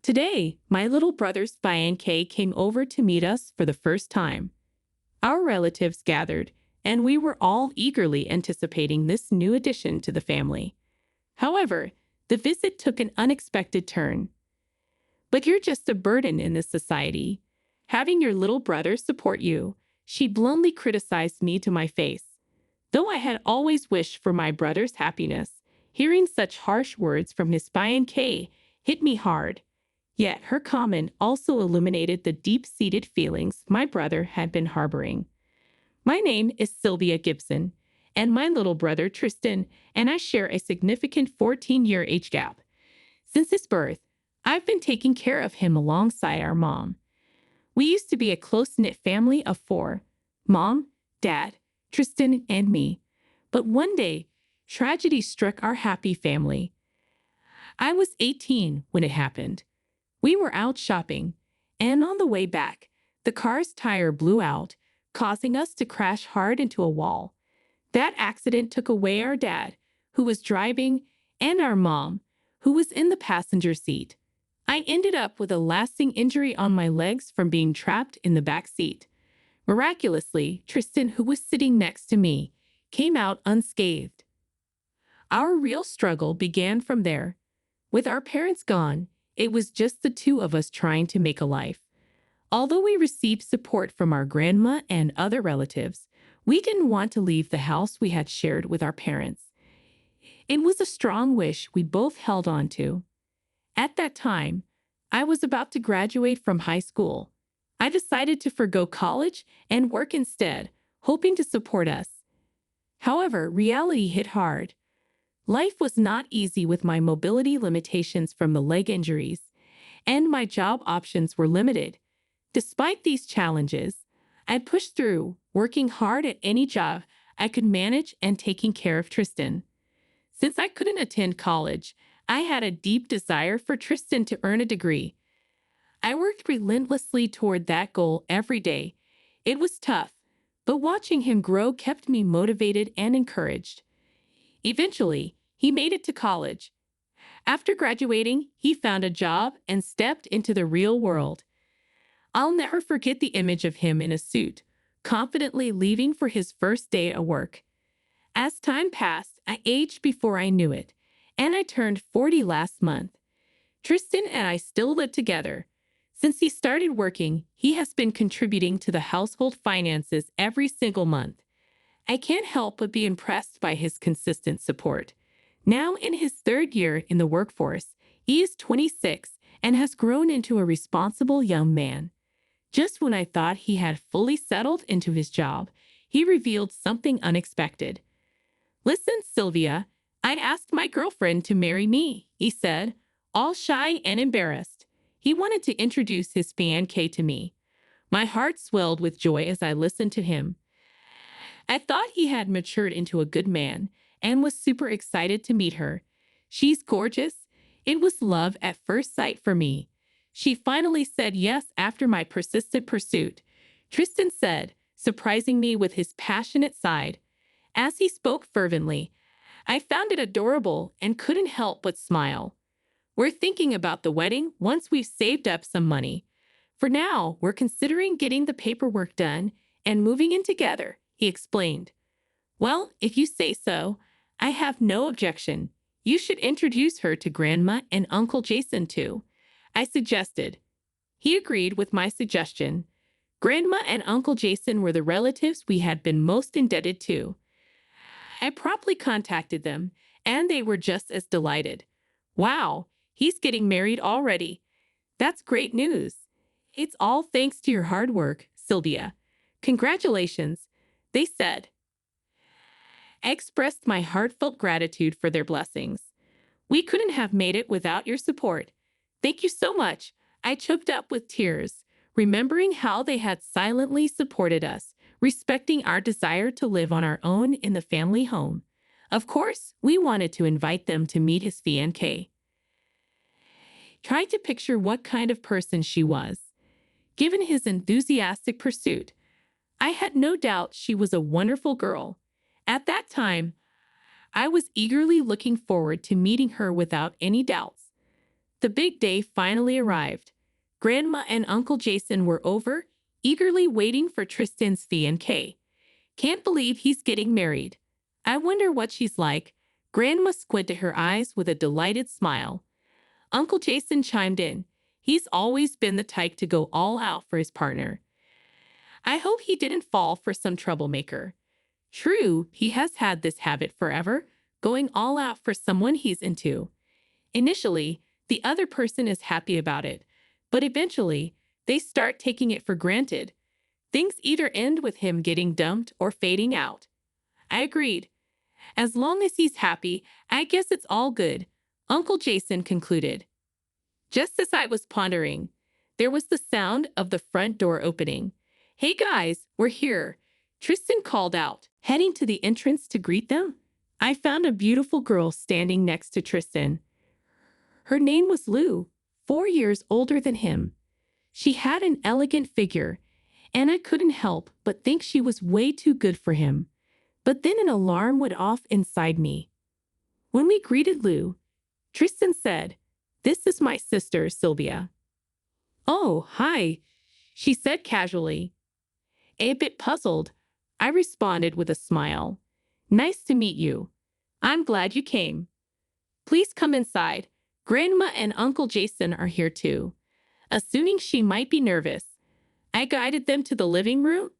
Today, my little brother's fiancée came over to meet us for the first time. Our relatives gathered, and we were all eagerly anticipating this new addition to the family. However, the visit took an unexpected turn. "But you're just a burden in this society. Having your little brother support you," she bluntly criticized me to my face. Though I had always wished for my brother's happiness, hearing such harsh words from his fiancée hit me hard. Yet her comment also illuminated the deep-seated feelings my brother had been harboring. "My name is Sylvia Gibson, and my little brother Tristan and I share a significant 14-year age gap. Since his birth, I've been taking care of him alongside our mom. We used to be a close-knit family of four: mom, dad, Tristan, and me. But one day, tragedy struck our happy family. I was 18 when it happened. We were out shopping, and on the way back, the car's tire blew out, causing us to crash hard into a wall. That accident took away our dad, who was driving, and our mom, who was in the passenger seat. I ended up with a lasting injury on my legs from being trapped in the back seat. Miraculously, Tristan, who was sitting next to me, came out unscathed. Our real struggle began from there. With our parents gone, it was just the two of us trying to make a life. Although we received support from our grandma and other relatives, we didn't want to leave the house we had shared with our parents. It was a strong wish we both held on to. At that time, I was about to graduate from high school. I decided to forgo college and work instead, hoping to support us. However, reality hit hard. Life was not easy with my mobility limitations from the leg injuries, and my job options were limited. Despite these challenges, I pushed through, working hard at any job I could manage and taking care of Tristan. Since I couldn't attend college, I had a deep desire for Tristan to earn a degree. I worked relentlessly toward that goal every day. It was tough, but watching him grow kept me motivated and encouraged. Eventually, he made it to college. After graduating, he found a job and stepped into the real world. I'll never forget the image of him in a suit, confidently leaving for his first day at work. As time passed, I aged before I knew it, and I turned 40 last month. Tristan and I still live together. Since he started working, he has been contributing to the household finances every single month. I can't help but be impressed by his consistent support. Now in his third year in the workforce, he is 26 and has grown into a responsible young man. Just when I thought he had fully settled into his job, he revealed something unexpected. "Listen, Sylvia, I asked my girlfriend to marry me," he said, all shy and embarrassed. He wanted to introduce his fiancée to me. My heart swelled with joy as I listened to him. I thought he had matured into a good man and was super excited to meet her. "She's gorgeous." It was love at first sight for me. She finally said yes after my persistent pursuit. Tristan said, surprising me with his passionate side. As he spoke fervently, I found it adorable and couldn't help but smile. "We're thinking about the wedding once we've saved up some money. For now, we're considering getting the paperwork done and moving in together," he explained. "Well, if you say so, I have no objection. You should introduce her to Grandma and Uncle Jason too," I suggested. He agreed with my suggestion. Grandma and Uncle Jason were the relatives we had been most indebted to. I promptly contacted them, and they were just as delighted. "Wow, he's getting married already. That's great news. It's all thanks to your hard work, Sylvia. Congratulations," they said. I expressed my heartfelt gratitude for their blessings. "We couldn't have made it without your support. Thank you so much." I choked up with tears, remembering how they had silently supported us, respecting our desire to live on our own in the family home. Of course, we wanted to invite them to meet his fiancée. Tried to picture what kind of person she was. Given his enthusiastic pursuit, I had no doubt she was a wonderful girl. At that time, I was eagerly looking forward to meeting her without any doubts. The big day finally arrived. Grandma and Uncle Jason were over, eagerly waiting for Tristan's fiancée. Can't believe he's getting married. I wonder what she's like. Grandma squinted her eyes with a delighted smile. Uncle Jason chimed in. He's always been the type to go all out for his partner. I hope he didn't fall for some troublemaker. True, he has had this habit forever, going all out for someone he's into. Initially, the other person is happy about it, but eventually, they start taking it for granted. Things either end with him getting dumped or fading out. I agreed. As long as he's happy, I guess it's all good, Uncle Jason concluded. Just as I was pondering, there was the sound of the front door opening. Hey guys, we're here, Tristan called out, heading to the entrance to greet them. I found a beautiful girl standing next to Tristan. Her name was Lou, 4 years older than him. She had an elegant figure, and I couldn't help but think she was way too good for him. But then an alarm went off inside me. When we greeted Lou, Tristan said, "This is my sister, Sylvia." "Oh, hi," she said casually. A bit puzzled, I responded with a smile. "Nice to meet you. I'm glad you came. Please come inside. Grandma and Uncle Jason are here too." Assuming she might be nervous, I guided them to the living room.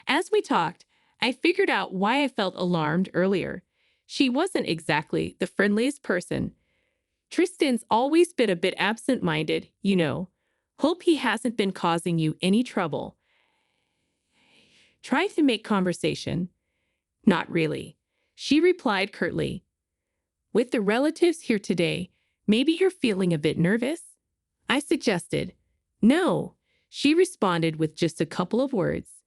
As we talked, I figured out why I felt alarmed earlier. She wasn't exactly the friendliest person. Tristan's always been a bit absent-minded, you know. Hope he hasn't been causing you any trouble. Try to make conversation. Not really, she replied curtly. With the relatives here today, maybe you're feeling a bit nervous? I suggested. No, she responded with just a couple of words.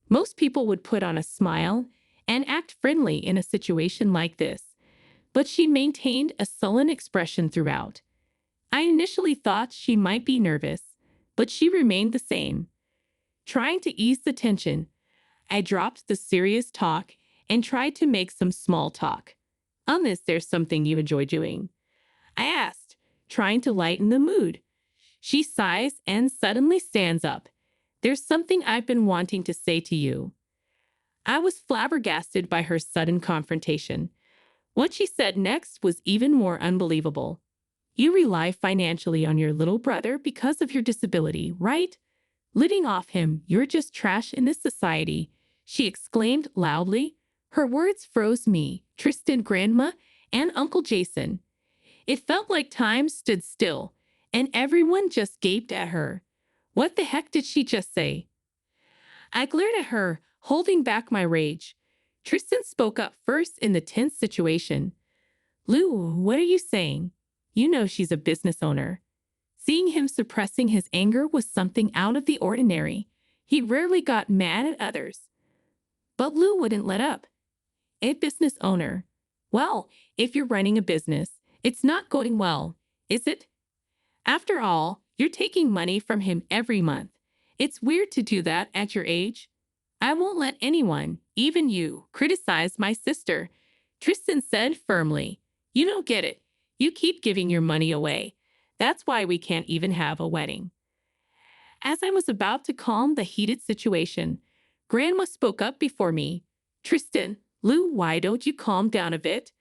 Most people would put on a smile and act friendly in a situation like this, but she maintained a sullen expression throughout. I initially thought she might be nervous, but she remained the same. Trying to ease the tension, I dropped the serious talk and tried to make some small talk. "Is there something you enjoy doing?" I asked, trying to lighten the mood. She sighs and suddenly stands up. "There's something I've been wanting to say to you." I was flabbergasted by her sudden confrontation. What she said next was even more unbelievable. "You rely financially on your little brother because of your disability, right? Living off him, you're just trash in this society," she exclaimed loudly. Her words froze me, Tristan, Grandma, and Uncle Jason. It felt like time stood still, and everyone just gaped at her. What the heck did she just say? I glared at her, holding back my rage. Tristan spoke up first in the tense situation. "Lou, what are you saying? You know she's a business owner." Seeing him suppressing his anger was something out of the ordinary. He rarely got mad at others. But Lou wouldn't let up. "A business owner. Well, if you're running a business, it's not going well, is it? After all, you're taking money from him every month. It's weird to do that at your age. I won't let anyone, even you, criticize my sister," Tristan said firmly. "You don't get it. You keep giving your money away. That's why we can't even have a wedding." As I was about to calm the heated situation, Grandma spoke up before me. "Tristan, Lou, why don't you calm down a bit?"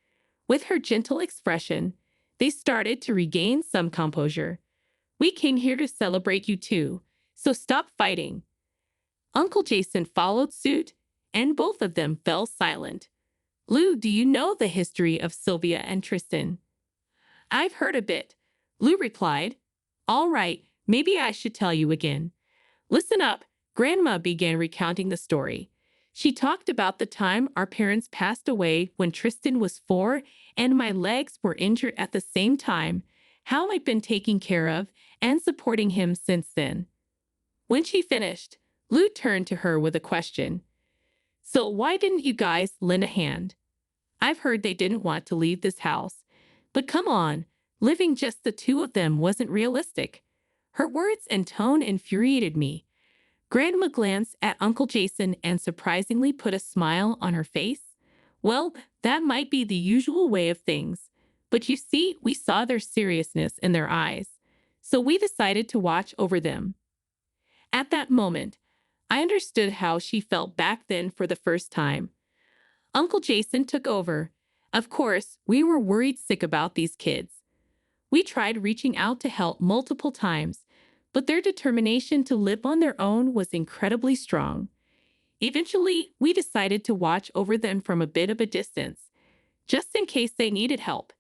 With her gentle expression, they started to regain some composure. "We came here to celebrate you too, so stop fighting." Uncle Jason followed suit, and both of them fell silent. "Lou, do you know the history of Sylvia and Tristan?" "I've heard a bit," Lou replied. "All right, maybe I should tell you again. Listen up." Grandma began recounting the story. She talked about the time our parents passed away when Tristan was 4 and my legs were injured at the same time, how I'd been taking care of and supporting him since then. When she finished, Lou turned to her with a question. "So why didn't you guys lend a hand? I've heard they didn't want to leave this house. But come on, living just the two of them wasn't realistic." Her words and tone infuriated me. Grandma glanced at Uncle Jason and surprisingly put a smile on her face. "Well, that might be the usual way of things, But you see, we saw their seriousness in their eyes, so we decided to watch over them. At that moment, I understood how she felt back then for the first time. Uncle Jason took over. Of course, we were worried sick about these kids. We tried reaching out to help multiple times, but their determination to live on their own was incredibly strong. Eventually, we decided to watch over them from a bit of a distance, just in case they needed help.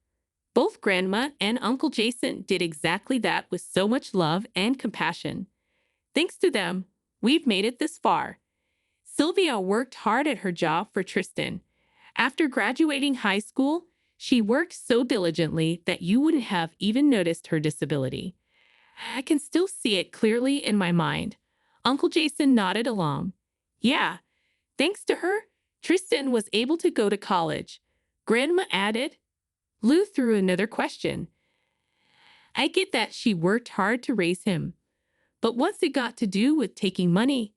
Both Grandma and Uncle Jason did exactly that with so much love and compassion. Thanks to them, we've made it this far. Sylvia worked hard at her job for Tristan. After graduating high school, she worked so diligently that you wouldn't have even noticed her disability. I can still see it clearly in my mind. Uncle Jason nodded along. Yeah, thanks to her, Tristan was able to go to college. Grandma added. Lou threw another question. I get that she worked hard to raise him, but what's it got to do with taking money?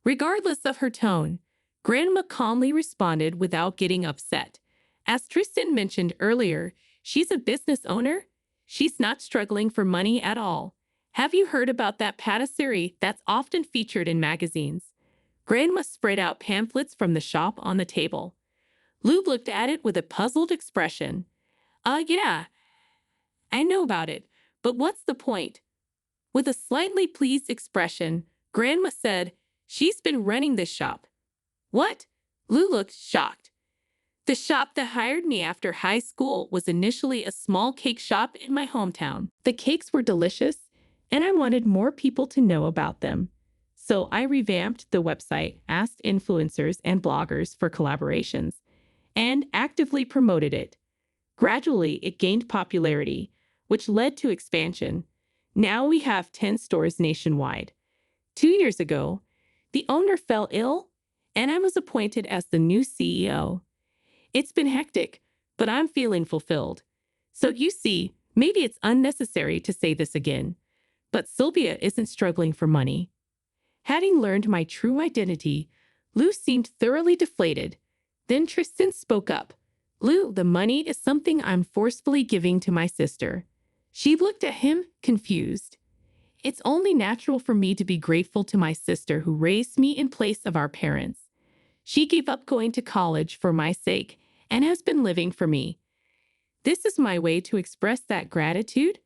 Regardless of her tone, Grandma calmly responded without getting upset. As Tristan mentioned earlier, she's a business owner. She's not struggling for money at all. Have you heard about that patisserie that's often featured in magazines? Grandma spread out pamphlets from the shop on the table. Lou looked at it with a puzzled expression. Yeah, I know about it, but what's the point? With a slightly pleased expression, Grandma said, she's been running this shop. What? Lou looked shocked. The shop that hired me after high school was initially a small cake shop in my hometown. The cakes were delicious, and I wanted more people to know about them. So I revamped the website, asked influencers and bloggers for collaborations, and actively promoted it. Gradually, it gained popularity, which led to expansion. Now we have 10 stores nationwide. 2 years ago, the owner fell ill, and I was appointed as the new CEO. It's been hectic, but I'm feeling fulfilled. So you see, maybe it's unnecessary to say this again, but Sylvia isn't struggling for money. Having learned my true identity, Lou seemed thoroughly deflated. Then Tristan spoke up. Lou, the money is something I'm forcefully giving to my sister. She looked at him, confused. It's only natural for me to be grateful to my sister who raised me in place of our parents. She gave up going to college for my sake and has been living for me. This is my way to express that gratitude.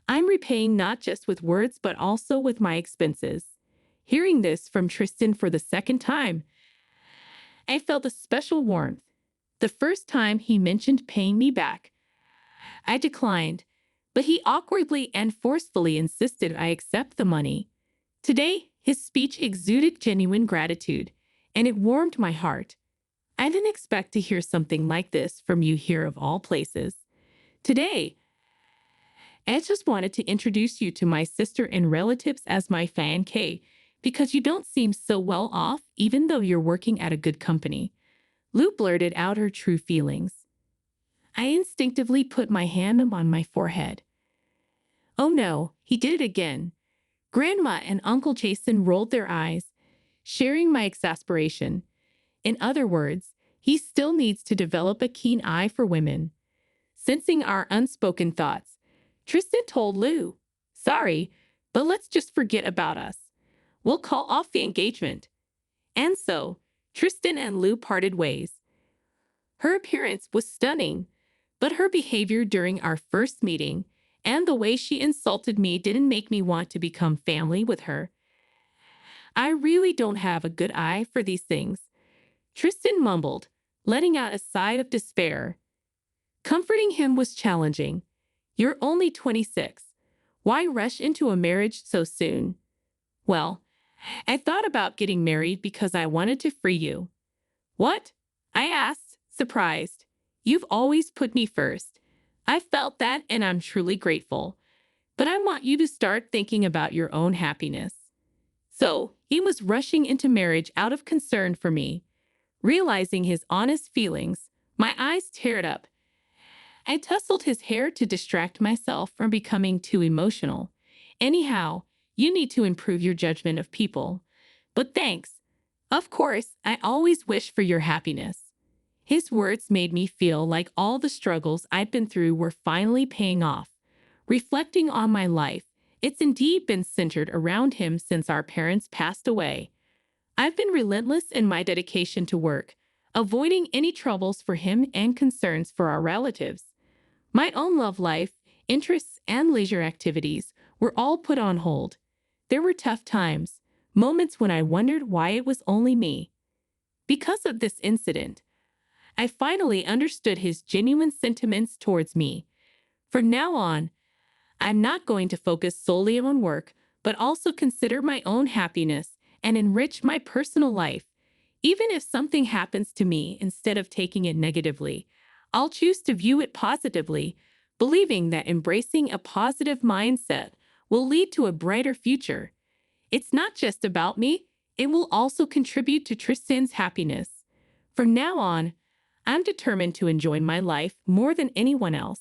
I'm repaying not just with words but also with my expenses. Hearing this from Tristan for the second time, I felt a special warmth. The first time he mentioned paying me back, I declined, but he awkwardly and forcefully insisted I accept the money. Today, his speech exuded genuine gratitude, and it warmed my heart. I didn't expect to hear something like this from you here of all places. Today, I just wanted to introduce you to my sister and relatives as my fiancée, because you don't seem so well off even though you're working at a good company. Lou blurted out her true feelings. I instinctively put my hand on my forehead. Oh no, he did it again. Grandma and Uncle Jason rolled their eyes, sharing my exasperation. In other words, he still needs to develop a keen eye for women. Sensing our unspoken thoughts, Tristan told Lou, sorry, but let's just forget about us. We'll call off the engagement. And so, Tristan and Lou parted ways. Her appearance was stunning, but her behavior during our first meeting and the way she insulted me didn't make me want to become family with her. I really don't have a good eye for these things, Tristan mumbled, letting out a sigh of despair. Comforting him was challenging. You're only 26. Why rush into a marriage so soon? Well, I thought about getting married because I wanted to free you. What? I asked, surprised. You've always put me first. I felt that and I'm truly grateful. But I want you to start thinking about your own happiness. So, he was rushing into marriage out of concern for me. Realizing his honest feelings, my eyes teared up. I tousled his hair to distract myself from becoming too emotional. Anyhow, you need to improve your judgment of people. But thanks. Of course, I always wish for your happiness. His words made me feel like all the struggles I'd been through were finally paying off. Reflecting on my life, it's indeed been centered around him since our parents passed away. I've been relentless in my dedication to work, avoiding any troubles for him and concerns for our relatives. My own love life, interests, and leisure activities were all put on hold. There were tough times, moments when I wondered why it was only me. Because of this incident, I finally understood his genuine sentiments towards me. From now on, I'm not going to focus solely on work, but also consider my own happiness and enrich my personal life. Even if something happens to me, instead of taking it negatively, I'll choose to view it positively, believing that embracing a positive mindset will lead to a brighter future. It's not just about me, it will also contribute to Tristan's happiness. From now on, I'm determined to enjoy my life more than anyone else.